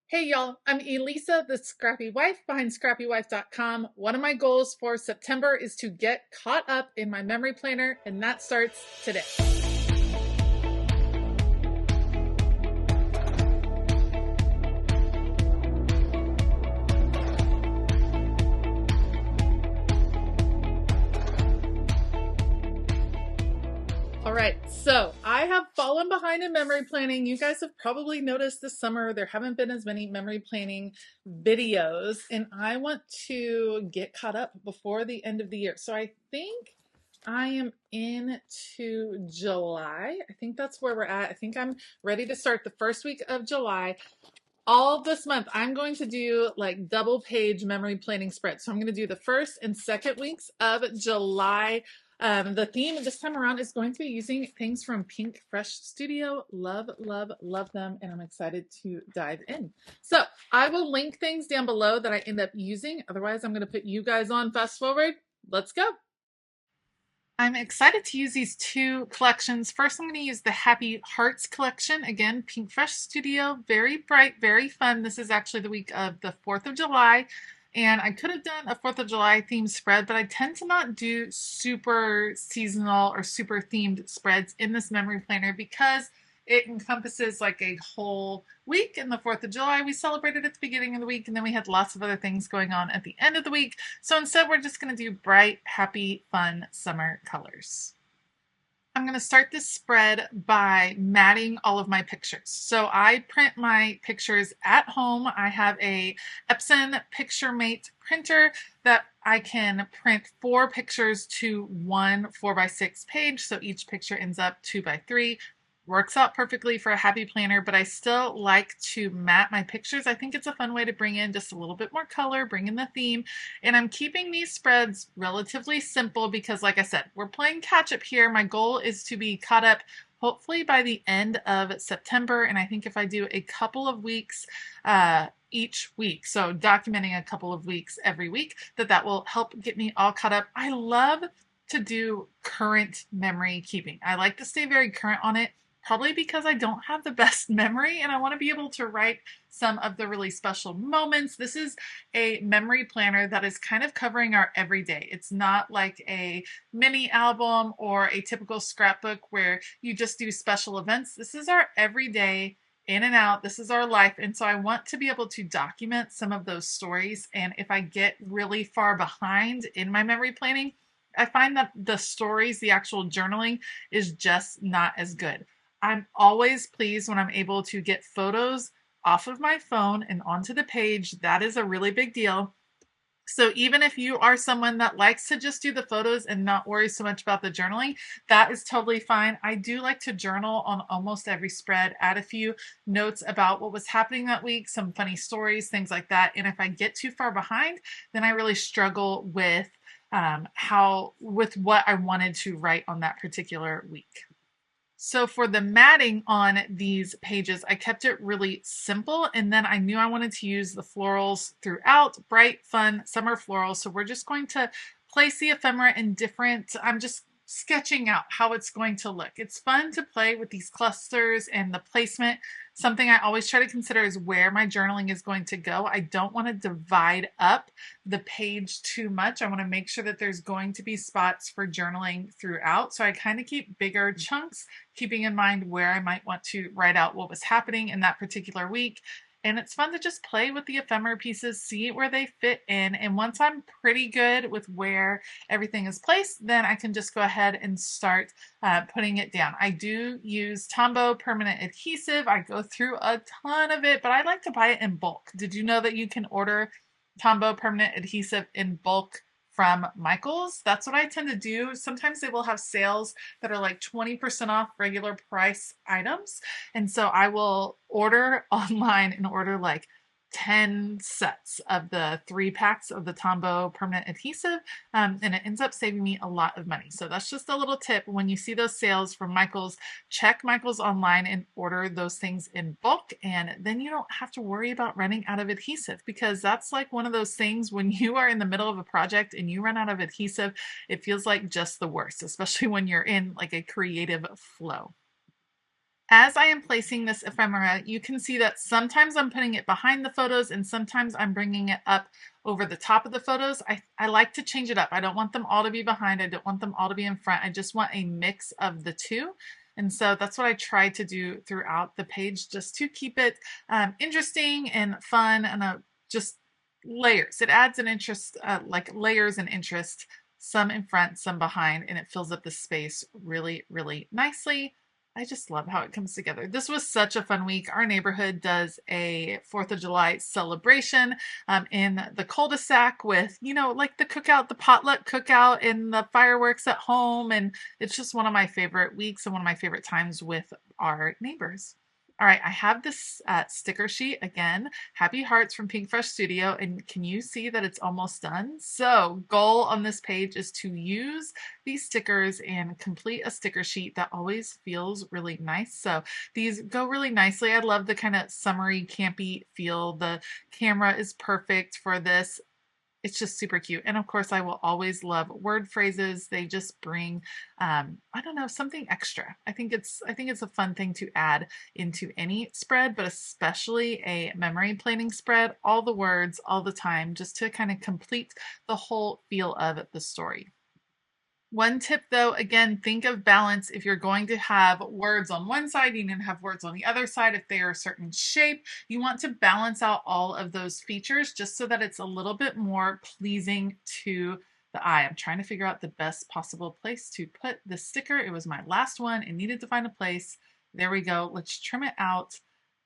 Hey y'all, I'm Elisa, the Scrappy Wife behind ScrappyWife.com. One of my goals for September is to get caught up in my memory planner, and that starts today. All right, so I have fallen behind in memory planning. You guys have probably noticed this summer there haven't been as many memory planning videos, and I want to get caught up before the end of the year. So I think I am into July. I think that's where we're at. I think I'm ready to start the first week of July. All this month, I'm going to do like double page memory planning spreads. So I'm going to do the first and second weeks of July. The theme this time around is going to be using things from Pink Fresh Studio. Love, love, love them. And I'm excited to dive in. So I will link things down below that I end up using. Otherwise, I'm going to put you guys on fast forward. Let's go. I'm excited to use these two collections. First, I'm going to use the Happy Hearts collection. Again, Pink Fresh Studio, very bright, very fun. This is actually the week of the 4th of July. And I could have done a 4th of July themed spread, but I tend to not do super seasonal or super themed spreads in this memory planner because it encompasses like a whole week. And the 4th of July, we celebrated at the beginning of the week, and then we had lots of other things going on at the end of the week. So instead, we're just going to do bright, happy, fun summer colors. I'm going to start this spread by matting all of my pictures. So I print my pictures at home. I have a Epson PictureMate printer that I can print 4 pictures to one 4x6 page. So each picture ends up 2x3. Works out perfectly for a happy planner, but I still like to mat my pictures. I think it's a fun way to bring in just a little bit more color, bring in the theme. And I'm keeping these spreads relatively simple because, like I said, we're playing catch up here. My goal is to be caught up hopefully by the end of September. And I think if I do a couple of weeks each week, so documenting a couple of weeks every week, that will help get me all caught up. I love to do current memory keeping. I like to stay very current on it. Probably because I don't have the best memory and I want to be able to write some of the really special moments. This is a memory planner that is kind of covering our everyday. It's not like a mini album or a typical scrapbook where you just do special events. This is our everyday in and out. This is our life. And so I want to be able to document some of those stories. And if I get really far behind in my memory planning, I find that the stories, the actual journaling is just not as good. I'm always pleased when I'm able to get photos off of my phone and onto the page. That is a really big deal. So even if you are someone that likes to just do the photos and not worry so much about the journaling, that is totally fine. I do like to journal on almost every spread, add a few notes about what was happening that week, some funny stories, things like that. And if I get too far behind, then I really struggle with what I wanted to write on that particular week. So for the matting on these pages, I kept it really simple, and then I knew I wanted to use the florals throughout, bright, fun summer florals. So we're just going to place the ephemera in different, I'm just sketching out how it's going to look. It's fun to play with these clusters and the placement. Something I always try to consider is where my journaling is going to go. I don't want to divide up the page too much. I want to make sure that there's going to be spots for journaling throughout. So I kind of keep bigger chunks, keeping in mind where I might want to write out what was happening in that particular week. And it's fun to just play with the ephemera pieces, see where they fit in. And once I'm pretty good with where everything is placed, then I can just go ahead and start putting it down. I do use Tombow permanent adhesive. I go through a ton of it, but I like to buy it in bulk. Did you know that you can order Tombow permanent adhesive in bulk from Michaels? That's what I tend to do. Sometimes they will have sales that are like 20% off regular price items. And so I will order online and order like 10 sets of the 3 packs of the Tombow permanent adhesive, and it ends up saving me a lot of money. So that's just a little tip. When you see those sales from Michaels, check Michaels online and order those things in bulk, and then you don't have to worry about running out of adhesive, because that's like one of those things when you are in the middle of a project and you run out of adhesive, it feels like just the worst, especially when you're in like a creative flow. As I am placing this ephemera, you can see that sometimes I'm putting it behind the photos and sometimes I'm bringing it up over the top of the photos. I like to change it up. I don't want them all to be behind. I don't want them all to be in front. I just want a mix of the two. And so that's what I try to do throughout the page, just to keep it interesting and fun, and just layers. It adds an interest, like layers and interest, some in front, some behind, and it fills up the space really, really nicely. I just love how it comes together. This was such a fun week. Our neighborhood does a 4th of July celebration in the cul-de-sac with, you know, like the cookout, the potluck cookout and the fireworks at home. And it's just one of my favorite weeks and one of my favorite times with our neighbors. All right, I have this sticker sheet again, Happy Hearts from Pink Fresh Studio, and can you see that it's almost done? So goal on this page is to use these stickers and complete a sticker sheet that always feels really nice. So these go really nicely. I love the kind of summery, campy feel. The camera is perfect for this. It's just super cute. And of course, I will always love word phrases. They just bring, I don't know, something extra. I think it's a fun thing to add into any spread, but especially a memory planning spread. All the words, all the time, just to kind of complete the whole feel of the story. One tip though, again, think of balance. If you're going to have words on one side, you need to have words on the other side. If they are a certain shape, you want to balance out all of those features just so that it's a little bit more pleasing to the eye. I'm trying to figure out the best possible place to put the sticker. It was my last one and needed to find a place. There we go. Let's trim it out.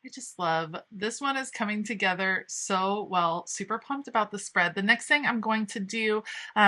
I just love this one is coming together so well. Super pumped about the spread. The next thing I'm going to do,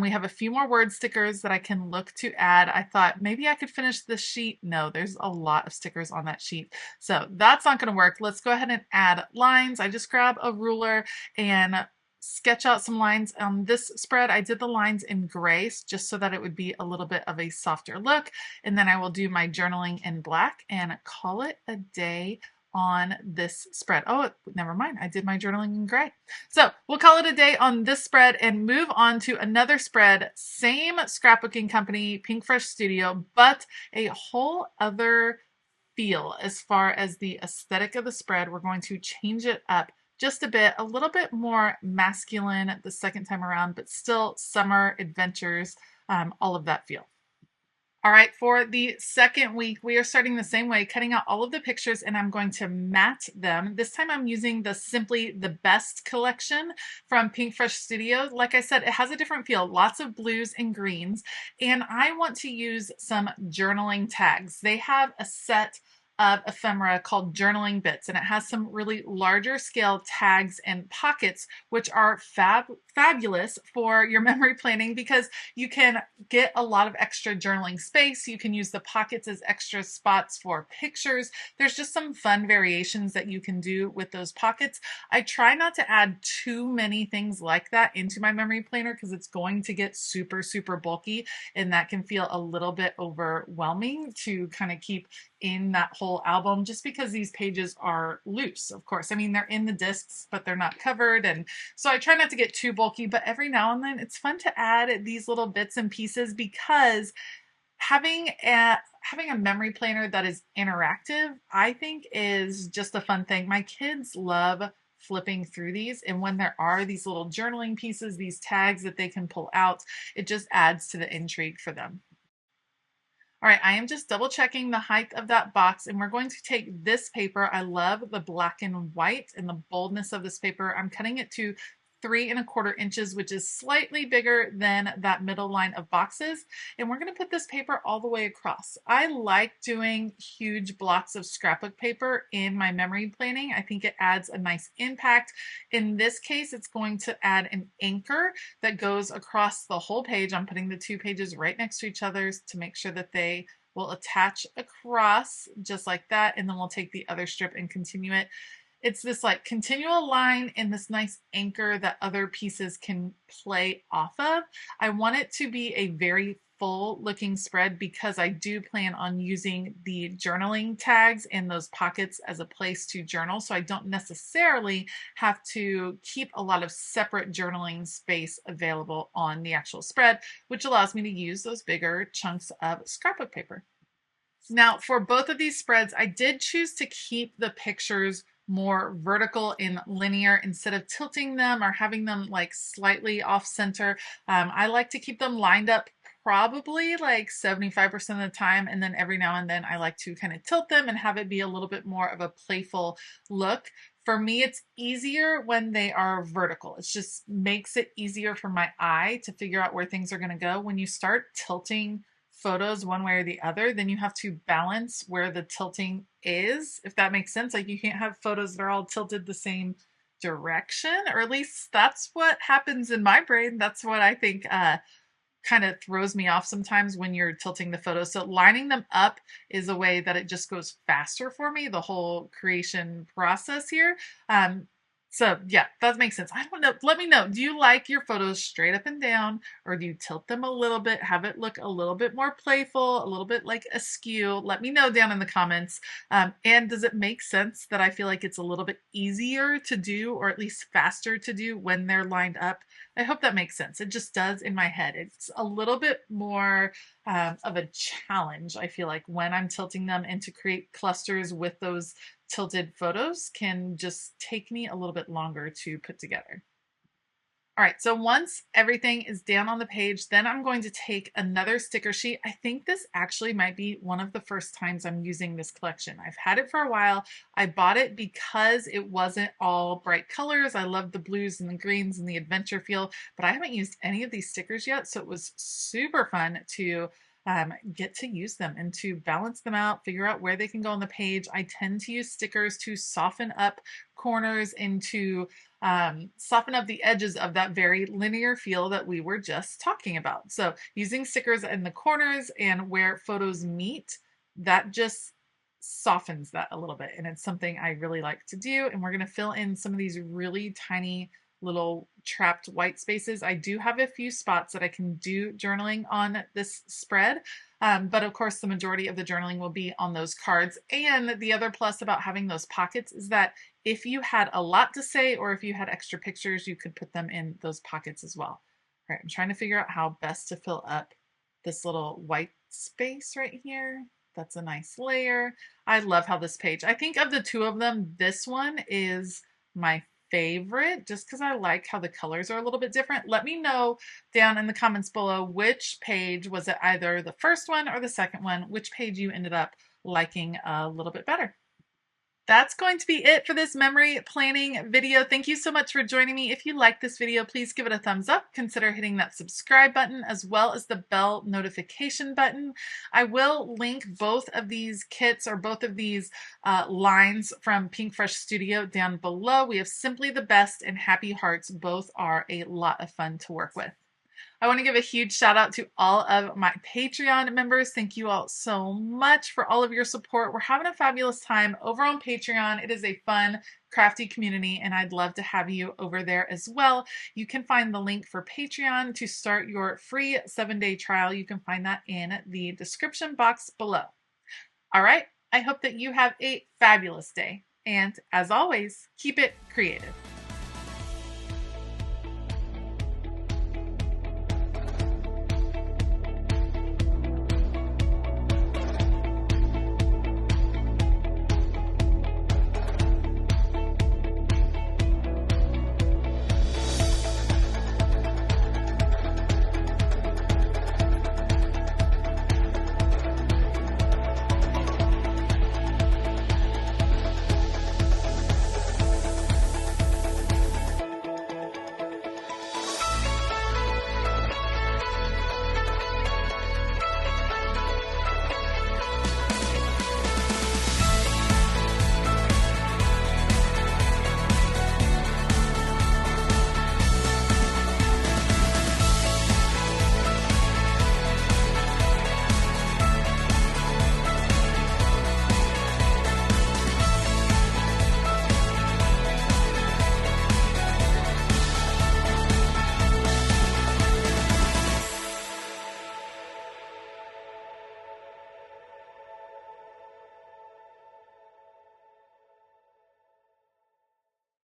we have a few more word stickers that I can look to add. I thought maybe I could finish this sheet. No, there's a lot of stickers on that sheet. So that's not going to work. Let's go ahead and add lines. I just grab a ruler and sketch out some lines on this spread. I did the lines in gray just so that it would be a little bit of a softer look. And then I will do my journaling in black and call it a day on this spread. Oh, never mind. I did my journaling in gray. So we'll call it a day on this spread and move on to another spread. Same scrapbooking company, Pink Fresh Studio, but a whole other feel as far as the aesthetic of the spread. We're going to change it up just a bit, a little bit more masculine the second time around, but still summer adventures, all of that feel. All right, for the second week, we are starting the same way, cutting out all of the pictures, and I'm going to matte them. This time I'm using the Simply the Best collection from Pink Fresh Studio. Like I said, it has a different feel, lots of blues and greens, and I want to use some journaling tags. They have a set of ephemera called Journaling Bits, and it has some really larger scale tags and pockets, which are fabulous for your memory planning because you can get a lot of extra journaling space. You can use the pockets as extra spots for pictures. There's just some fun variations that you can do with those pockets. I try not to add too many things like that into my memory planner because it's going to get super, super bulky, and that can feel a little bit overwhelming to kind of keep in that whole album, just because these pages are loose, of course. I mean, they're in the discs, but they're not covered. And so I try not to get too bulky, but every now and then it's fun to add these little bits and pieces because having a memory planner that is interactive, I think is just a fun thing. My kids love flipping through these. And when there are these little journaling pieces, these tags that they can pull out, it just adds to the intrigue for them. All right, I am just double checking the height of that box, and we're going to take this paper. I love the black and white and the boldness of this paper. I'm cutting it to 3¼ inches, which is slightly bigger than that middle line of boxes. And we're going to put this paper all the way across. I like doing huge blocks of scrapbook paper in my memory planning. I think it adds a nice impact. In this case, it's going to add an anchor that goes across the whole page. I'm putting the two pages right next to each other to make sure that they will attach across just like that. And then we'll take the other strip and continue it. It's this like continual line and this nice anchor that other pieces can play off of. I want it to be a very full looking spread because I do plan on using the journaling tags in those pockets as a place to journal. So I don't necessarily have to keep a lot of separate journaling space available on the actual spread, which allows me to use those bigger chunks of scrapbook paper. Now, for both of these spreads, I did choose to keep the pictures more vertical and linear instead of tilting them or having them like slightly off center. I like to keep them lined up probably like 75% of the time, and then every now and then I like to kind of tilt them and have it be a little bit more of a playful look. For me, it's easier when they are vertical. It just makes it easier for my eye to figure out where things are going to go. When you start tilting photos one way or the other, then you have to balance where the tilting is, if that makes sense. Like you can't have photos that are all tilted the same direction, or at least that's what happens in my brain. That's what I think kind of throws me off sometimes when you're tilting the photos. So lining them up is a way that it just goes faster for me, the whole creation process here. So yeah, that makes sense. I don't know. Let me know. Do you like your photos straight up and down, or do you tilt them a little bit, have it look a little bit more playful, a little bit like askew? Let me know down in the comments. And does it make sense that I feel like it's a little bit easier to do, or at least faster to do when they're lined up? I hope that makes sense. It just does in my head. It's a little bit more of a challenge, I feel like, when I'm tilting them, and to create clusters with those tilted photos can just take me a little bit longer to put together. All right, so once everything is down on the page, then I'm going to take another sticker sheet. I think this actually might be one of the first times I'm using this collection. I've had it for a while. I bought it because it wasn't all bright colors. I love the blues and the greens and the adventure feel, but I haven't used any of these stickers yet, so it was super fun to get to use them and to balance them out, figure out where they can go on the page. I tend to use stickers to soften up corners and to soften up the edges of that very linear feel that we were just talking about. So using stickers in the corners and where photos meet, that just softens that a little bit. And it's something I really like to do. And we're going to fill in some of these really tiny little trapped white spaces. I do have a few spots that I can do journaling on this spread, but of course the majority of the journaling will be on those cards. And the other plus about having those pockets is that if you had a lot to say, or if you had extra pictures, you could put them in those pockets as well. All right, I'm trying to figure out how best to fill up this little white space right here. That's a nice layer. I love how this page, I think of the two of them, this one is my favorite just because I like how the colors are a little bit different. Let me know down in the comments below which page was it, either the first one or the second one, which page you ended up liking a little bit better. That's going to be it for this memory planning video. Thank you so much for joining me. If you like this video, please give it a thumbs up. Consider hitting that subscribe button as well as the bell notification button. I will link both of these kits, or both of these lines from Pink Fresh Studio down below. We have Simply the Best and Happy Hearts. Both are a lot of fun to work with. I want to give a huge shout out to all of my Patreon members. Thank you all so much for all of your support. We're having a fabulous time over on Patreon. It is a fun, crafty community, and I'd love to have you over there as well. You can find the link for Patreon to start your free 7-day trial. You can find that in the description box below. All right, I hope that you have a fabulous day. And as always, keep it creative.